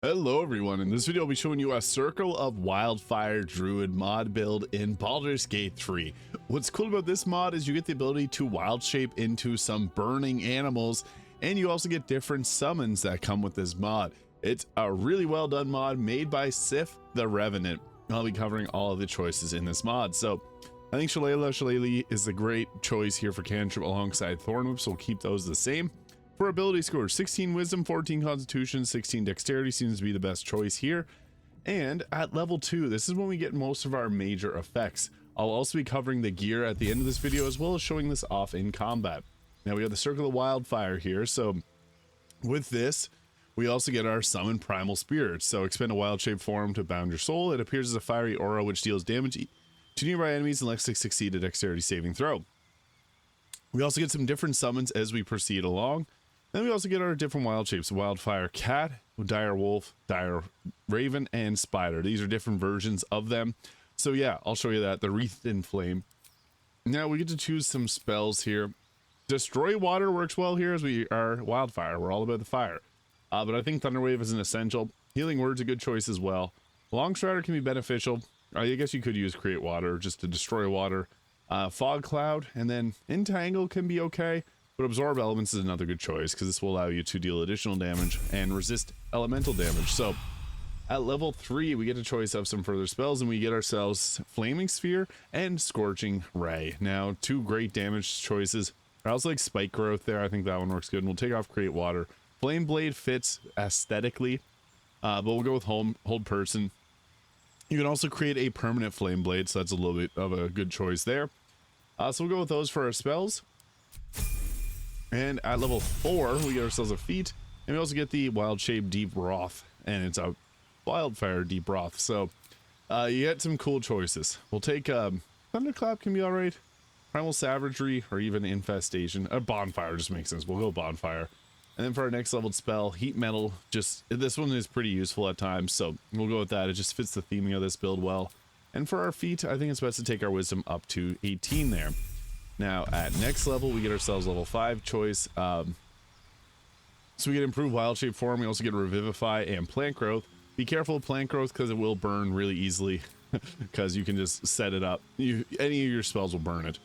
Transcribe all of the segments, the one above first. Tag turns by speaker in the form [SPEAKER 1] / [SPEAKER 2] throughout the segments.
[SPEAKER 1] Hello everyone, in this video I'll be showing you a Circle of Wildfire Druid mod build in Baldur's Gate 3. What's cool about this mod is you get the ability to wild shape into some burning animals, and you also get different summons that come with this mod. It's a really well done mod made by SifTheRevenant. I'll be covering all of the choices in this mod. So I think Shillelagh is a great choice here for cantrip alongside Thornwhip, so we'll keep those the same. For ability scores, 16 Wisdom, 14 Constitution, 16 Dexterity seems to be the best choice here. And at level 2, this is when we get most of our major effects. I'll also be covering the gear at the end of this video as well as showing this off in combat. Now we have the Circle of Wildfire here, so with this, we also get our Summon Primal Spirits. So expend a wild shape form to bound your soul. It appears as a fiery aura which deals damage to nearby enemies unless they succeed a Dexterity saving throw. We also get some different summons as we proceed along. Then we also get our different wild shapes: Wildfire Cat, Dire Wolf, Dire Raven, and Spider. These are different versions of them. So yeah, I'll show you that. The Wreathed in Flame. Now we get to choose some spells here. Destroy Water works well here as we are Wildfire. We're all about the fire. But I think Thunderwave is an essential. Healing Word's a good choice as well. Longstrider can be beneficial. I guess you could use Create Water just to destroy water. Fog Cloud, and then Entangle can be okay. But Absorb Elements is another good choice because this will allow you to deal additional damage and resist elemental damage. So at level 3, we get a choice of some further spells, and we get ourselves Flaming Sphere and Scorching Ray. Now, two great damage choices. I also like Spike Growth there. I think that one works good. And we'll take off Create Water. Flame Blade fits aesthetically, but we'll go with Hold Person. You can also create a permanent Flame Blade, so that's a little bit of a good choice there. So we'll go with those for our spells. And at level 4, we get ourselves a feat, and we also get the Wild Shape Deep Wrath, and it's a Wildfire Deep Wrath. So you get some cool choices. We'll take Thunderclap can be alright, Primal Savagery, or even Infestation. A Bonfire just makes sense. We'll go Bonfire. And then for our next leveled spell, Heat Metal, this one is pretty useful at times, so we'll go with that. It just fits the theming of this build well. And for our feat, I think it's best to take our Wisdom up to 18 there. Now at next level, we get ourselves level 5 choice. So we get Improved Wild Shape Form. We also get Revivify and Plant Growth. Be careful of Plant Growth because it will burn really easily because you can just set it up. Any of your spells will burn it.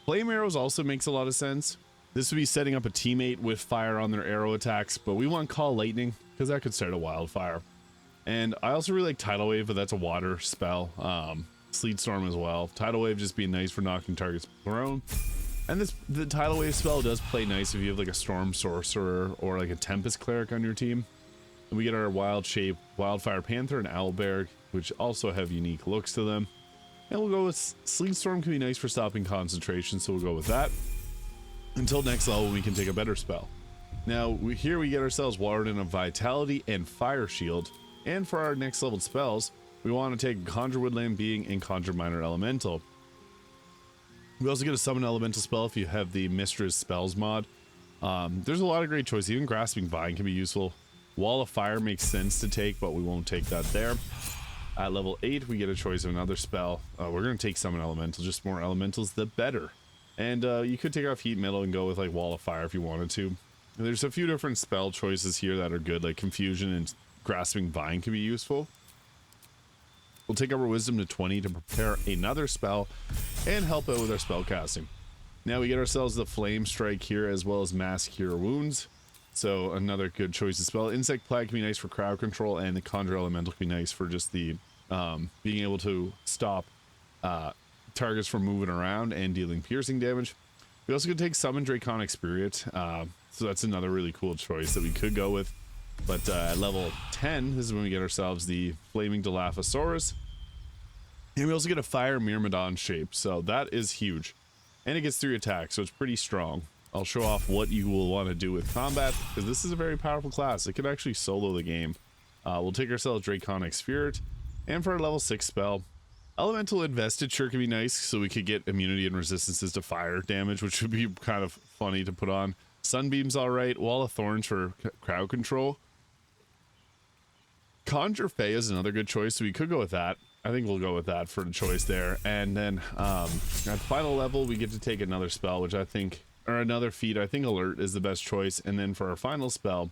[SPEAKER 1] Flame Arrows also makes a lot of sense. This would be setting up a teammate with fire on their arrow attacks, but we want Call Lightning because that could start a wildfire. And I also really like Tidal Wave, but that's a water spell. Sleet Storm as well. Tidal Wave just being nice for knocking targets prone. And the Tidal Wave spell does play nice if you have like a Storm Sorcerer or like a Tempest Cleric on your team. And we get our Wild Shape, Wildfire Panther, and Owlbear, which also have unique looks to them. And we'll go with Sleet Storm can be nice for stopping concentration, so we'll go with that. Until next level, we can take a better spell. Now, here we get ourselves Warden of Vitality and Fire Shield. And for our next level spells, we want to take Conjure Woodland Being and Conjure Minor Elemental. We also get a Summon Elemental spell if you have the Mistress Spells mod. There's a lot of great choices. Even Grasping Vine can be useful. Wall of Fire makes sense to take, but we won't take that there. At level 8, we get a choice of another spell. We're going to take Summon Elemental. Just more elementals, the better. And you could take off Heat Metal and go with like Wall of Fire if you wanted to. And there's a few different spell choices here that are good, like Confusion and Grasping Vine can be useful. We'll take our Wisdom to 20 to prepare another spell and help out with our spell casting. Now we get ourselves the Flame Strike here as well as Mass Cure Wounds. So another good choice of spell. Insect Plague can be nice for crowd control, and the Conjure Elemental can be nice for just the being able to stop targets from moving around and dealing piercing damage. We also could take Summon Draconic Spirit. So that's another really cool choice that we could go with. But at level 10, this is when we get ourselves the Flaming Dilophosaurus. And we also get a Fire Myrmidon shape, so that is huge. And it gets 3 attacks, so it's pretty strong. I'll show off what you will want to do with combat, because this is a very powerful class. It could actually solo the game. We'll take ourselves Draconic Spirit. And for our level 6 spell, Elemental Investiture can be nice, so we could get immunity and resistances to fire damage, which would be kind of funny to put on. Sunbeam's alright. Wall of Thorns for crowd control. Conjure Fey is another good choice, so we could go with that. I think we'll go with that for the choice there. And then at the final level, we get to take another spell, which I think, or another feat. I think Alert is the best choice. And then for our final spell,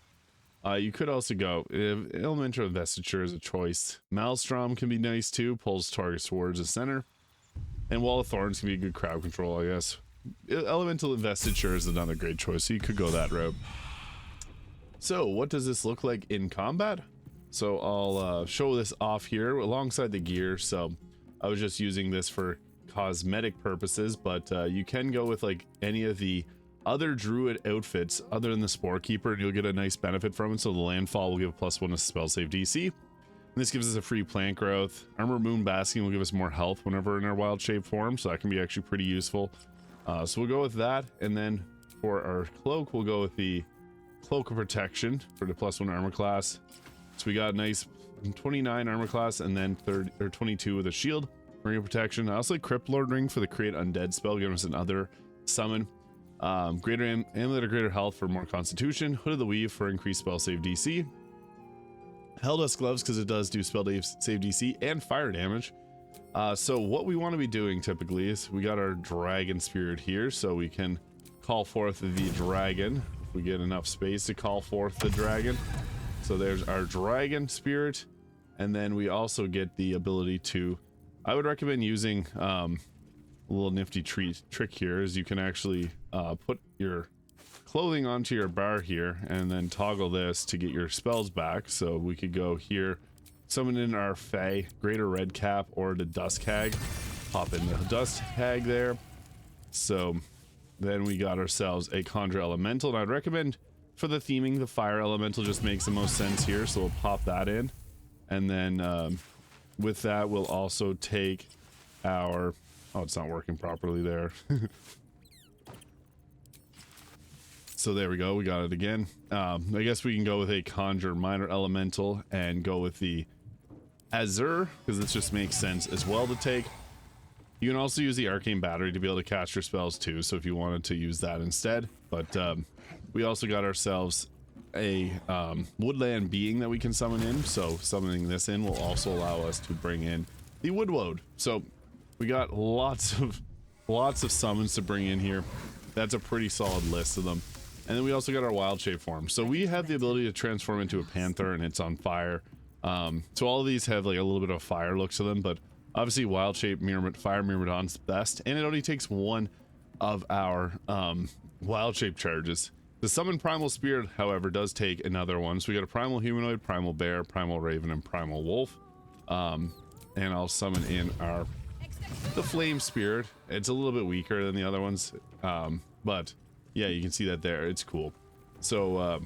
[SPEAKER 1] You could also go elemental investiture is a choice. Maelstrom can be nice too, pulls targets towards the center. And Wall of Thorns can be a good crowd control, I guess. Elemental investiture is another great choice, so you could go that route. So what does this look like in combat? So I'll show this off here alongside the gear. So I was just using this for cosmetic purposes, but you can go with like any of the other druid outfits other than the Spore Keeper, and you'll get a nice benefit from it. So the landfall will give a +1 to spell save DC. And this gives us a free plant growth. Armor Moon Basking will give us more health whenever in our wild shape form, so that can be actually pretty useful. So we'll go with that, and then for our cloak, we'll go with the Cloak of Protection for the +1 armor class. So we got a nice 29 armor class, and then 22 with a shield, ring of protection. I also like Crypt Lord Ring for the create undead spell, giving us another summon. Greater amulet of greater health for more constitution. Hood of the Weave for increased spell save DC. Helldust Gloves because it does do spell save DC and fire damage. So what we want to be doing typically is we got our dragon spirit here, so we can call forth the dragon if we get enough space to call forth the dragon. So there's our dragon spirit, and then we also get the ability to, I would recommend using a little nifty trick here is you can actually put your clothing onto your bar here and then toggle this to get your spells back. So we could go here, summon in our Fae, Greater Red Cap, or the Dusk Hag, pop in the Dusk Hag there. So then we got ourselves a Conjure Elemental, and I'd recommend for the theming the Fire Elemental just makes the most sense here, so we'll pop that in. And then with that we'll also take our, oh, it's not working properly there. So there we go, we got it again. I guess we can go with a Conjure Minor Elemental and go with the Azure, because this just makes sense as well to take. You can also use the Arcane Battery to be able to cast your spells too, so if you wanted to use that instead. But we also got ourselves a Woodland Being that we can summon in, so summoning this in will also allow us to bring in the Woodwode. So we got lots of summons to bring in here. That's a pretty solid list of them. And then we also got our wild shape form. So we have the ability to transform into a panther, and it's on fire. So all of these have like a little bit of fire look to them, but obviously wild shape fire Myrmidon's best, and it only takes one of our wild shape charges. The summon primal spirit, however, does take another one. So we got a primal humanoid, primal bear, primal raven, and primal wolf. And I'll summon in the flame spirit. It's a little bit weaker than the other ones, but yeah, you can see that there. It's cool. So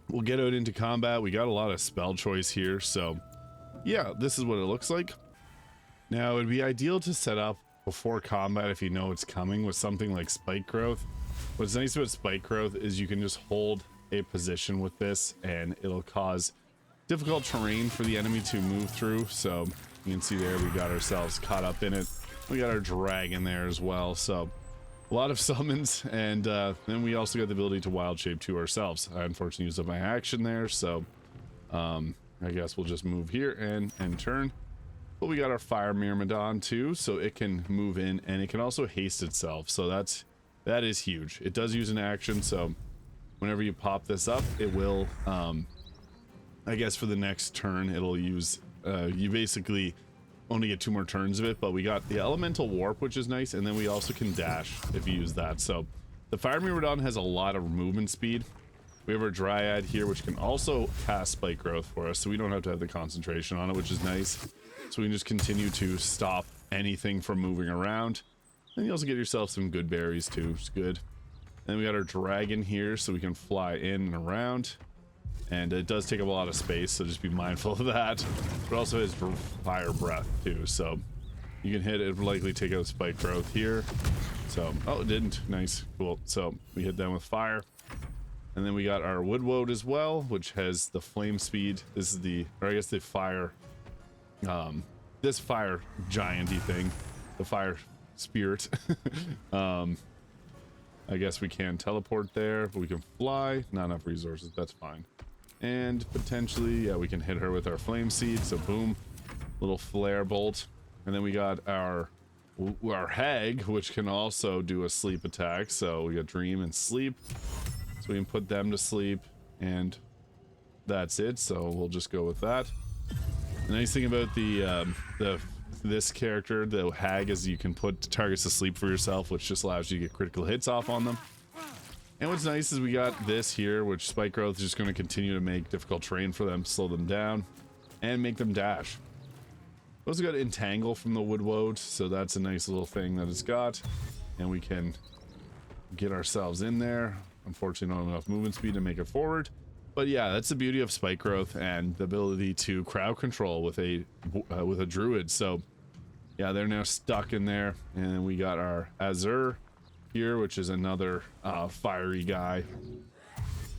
[SPEAKER 1] we'll get out into combat. We got a lot of spell choice here, so yeah, this is what it looks like. Now it'd be ideal to set up before combat if you know it's coming with something like Spike Growth. What's nice about Spike Growth is you can just hold a position with this and it'll cause difficult terrain for the enemy to move through. So you can see there we got ourselves caught up in it. We got our dragon there as well, so a lot of summons. And then we also got the ability to wild shape to ourselves. I unfortunately used up my action there, so I guess we'll just move here and turn. But we got our fire Myrmidon too, so it can move in and it can also haste itself, so that is huge. It does use an action, so whenever you pop this up, it will I guess for the next turn it'll use you basically only get 2 more turns of it. But we got the elemental warp, which is nice, and then we also can dash if you use that. So the fire Myrmidon has a lot of movement speed. We have our Dryad here, which can also cast Spike Growth for us, so we don't have to have the concentration on it, which is nice. So we can just continue to stop anything from moving around. And you also get yourself some good berries too, it's good. And then we got our dragon here, so we can fly in and around. And it does take up a lot of space, so just be mindful of that. But also has fire breath too, so you can hit it, will likely take out Spike Growth here. So, oh, it didn't, nice, cool. So we hit them with fire. And then we got our Woodwode as well, which has the flame speed. This is the, or I guess the fire, this fire gianty thing, the fire spirit. I guess we can teleport there, but we can fly. Not enough resources, that's fine. And potentially, yeah, we can hit her with our flame seed. So boom, little flare bolt. And then we got our hag, which can also do a sleep attack. So we got dream and sleep, so we can put them to sleep. And that's it, so we'll just go with that. The nice thing about this character, the hag, is you can put targets to sleep for yourself, which just allows you to get critical hits off on them. And what's nice is we got this here, which spike growth is just going to continue to make difficult terrain for them, slow them down, and make them dash. We also got entangle from the wood woad, so that's a nice little thing that it's got, and we can get ourselves in there. Unfortunately, not enough movement speed to make it forward. But yeah, that's the beauty of spike growth and the ability to crowd control with a druid. So yeah, they're now stuck in there, and we got our Azur here, which is another fiery guy.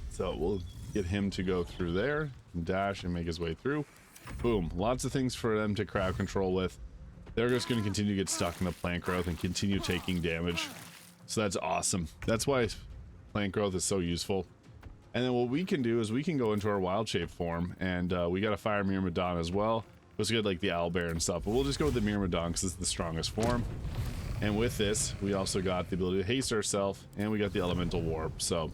[SPEAKER 1] So we'll get him to go through there, dash, and make his way through. Boom, lots of things for them to crowd control with. They're just going to continue to get stuck in the plant growth and continue taking damage. So that's awesome. That's why plant growth is so useful. And then what we can do is we can go into our wild shape form, and we got a fire Myrmidon as well. We also get like the owlbear and stuff, but we'll just go with the Myrmidon because it's the strongest form. And with this, we also got the ability to haste ourselves, and we got the elemental warp. So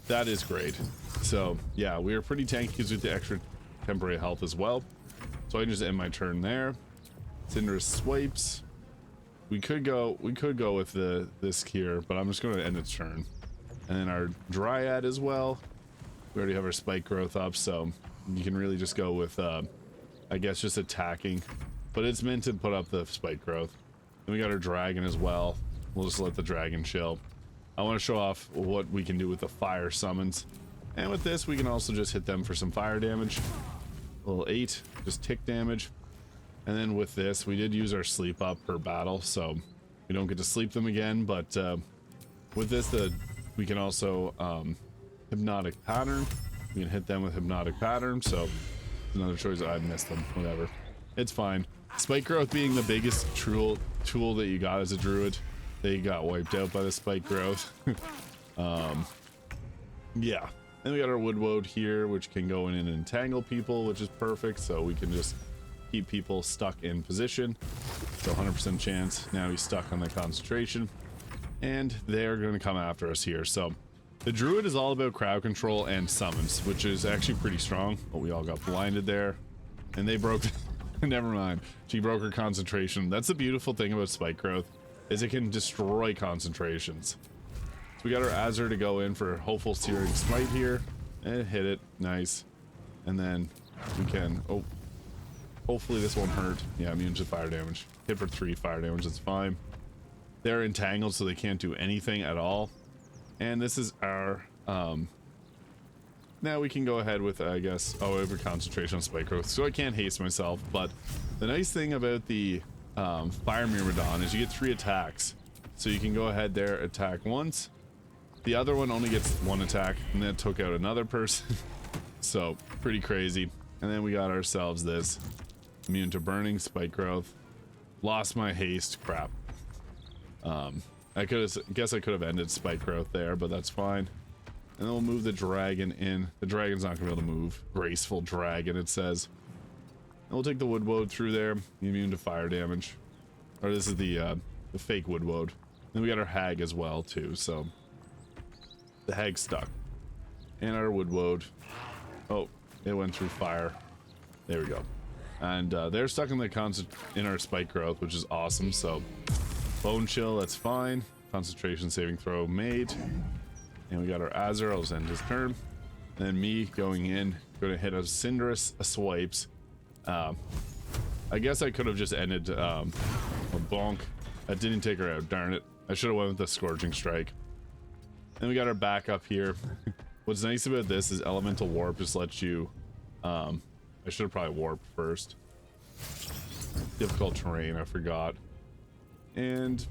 [SPEAKER 1] that is great. So yeah, we are pretty tanky because with the extra temporary health as well. So I can just end my turn there. Cinder's swipes. We could go with this here, but I'm just going to end its turn. And then our Dryad as well. We already have our spike growth up, so you can really just go with, I guess, just attacking. But it's meant to put up the spike growth. Then we got our Dragon as well. We'll just let the Dragon chill. I want to show off what we can do with the fire summons. And with this, we can also just hit them for some fire damage. A little 8, just tick damage. And then with this, we did use our sleep up per battle, so we don't get to sleep them again. But with this, we can also hypnotic pattern. We can hit them with hypnotic pattern, so another choice. I missed them, whatever, it's fine. Spike growth being the biggest tool that you got as a druid, they got wiped out by the spike growth. Yeah, then we got our wood woad here, which can go in and entangle people, which is perfect, so we can just keep people stuck in position. So 100% chance now he's stuck on the concentration, and they're going to come after us here. So the druid is all about crowd control and summons, which is actually pretty strong. But we all got blinded there, and they broke never mind, she broke her concentration. That's the beautiful thing about spike growth, is it can destroy concentrations. So we got our Azur to go in for hopeful searing smite here, and hit it, nice. And then we can, oh, hopefully this won't hurt. Yeah, immune to fire damage. Hit for 3 fire damage, that's fine. They're entangled, so they can't do anything at all. And this is our now we can go ahead with, I guess, over concentration on spike growth, so I can't haste myself. But the nice thing about the fire Myrmidon is you get 3 attacks, so you can go ahead there, attack once. The other one only gets 1 attack, and then took out another person. So pretty crazy. And then we got ourselves this immune to burning, spike growth. Lost my haste, crap. I guess I could have ended spike growth there, but that's fine. And then we'll move the dragon in. The dragon's not gonna be able to move. Graceful dragon, it says. And we'll take the wood woad through there. Immune to fire damage. Or this is the fake wood woad. Then we got our hag as well too. So the hag's stuck. And our wood woad. Oh, it went through fire. There we go. And they're stuck in in our spike growth, which is awesome. So bone chill, that's fine. Concentration saving throw made. And we got our Azur, I'll just end his turn. And then me going in, gonna hit a Cinderous swipes. I guess I could have just ended a bonk. I didn't take her out, darn it. I should have went with the Scourging Strike. Then we got our backup here. What's nice about this is Elemental Warp just lets you, I should have probably warped first. Difficult terrain, I forgot. And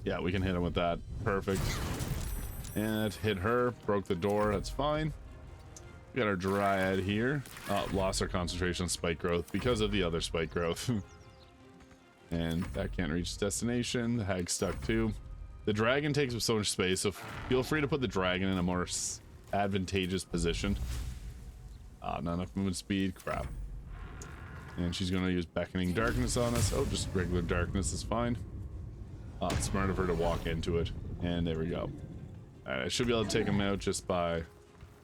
[SPEAKER 1] yeah, we can hit him with that. Perfect. And it hit her, broke the door, that's fine. We got our Dryad here. Lost our concentration on spike growth because of the other spike growth. And that can't reach its destination. The hag's stuck too. The dragon takes up so much space, so feel free to put the dragon in a more advantageous position. Not enough movement speed, crap. And she's gonna use Beckoning Darkness on us. Oh, just regular darkness is fine. It's smart of her to walk into it. And there we go. Alright, I should be able to take him out just by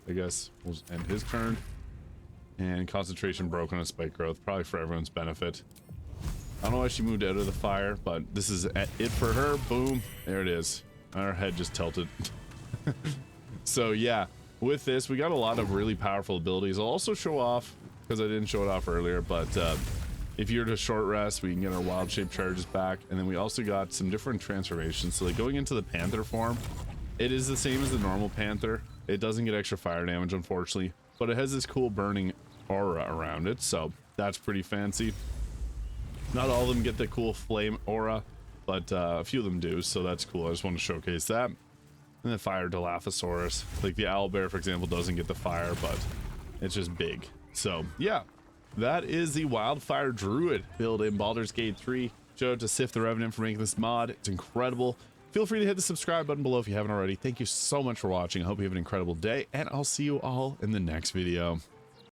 [SPEAKER 1] I guess we'll just end his turn. And concentration broken on spike growth, probably for everyone's benefit. I don't know why she moved out of the fire, but this is it for her. Boom, there it is. Our head just tilted. So yeah, with this we got a lot of really powerful abilities. I'll also show off, because I didn't show it off earlier, but if you're to short rest, we can get our wild shape charges back. And then we also got some different transformations. So like going into the panther form, it is the same as the normal panther. It doesn't get extra fire damage, unfortunately, but it has this cool burning aura around it, so that's pretty fancy. Not all of them get the cool flame aura, but a few of them do, so that's cool. I just want to showcase that. And then fire Dilophosaurus, like the owlbear for example, doesn't get the fire, but it's just big. So yeah, that is the Wildfire Druid build in Baldur's Gate 3. Shout out to SifTheRevenant for making this mod. It's incredible. Feel free to hit the subscribe button below if you haven't already. Thank you so much for watching. I hope you have an incredible day, and I'll see you all in the next video.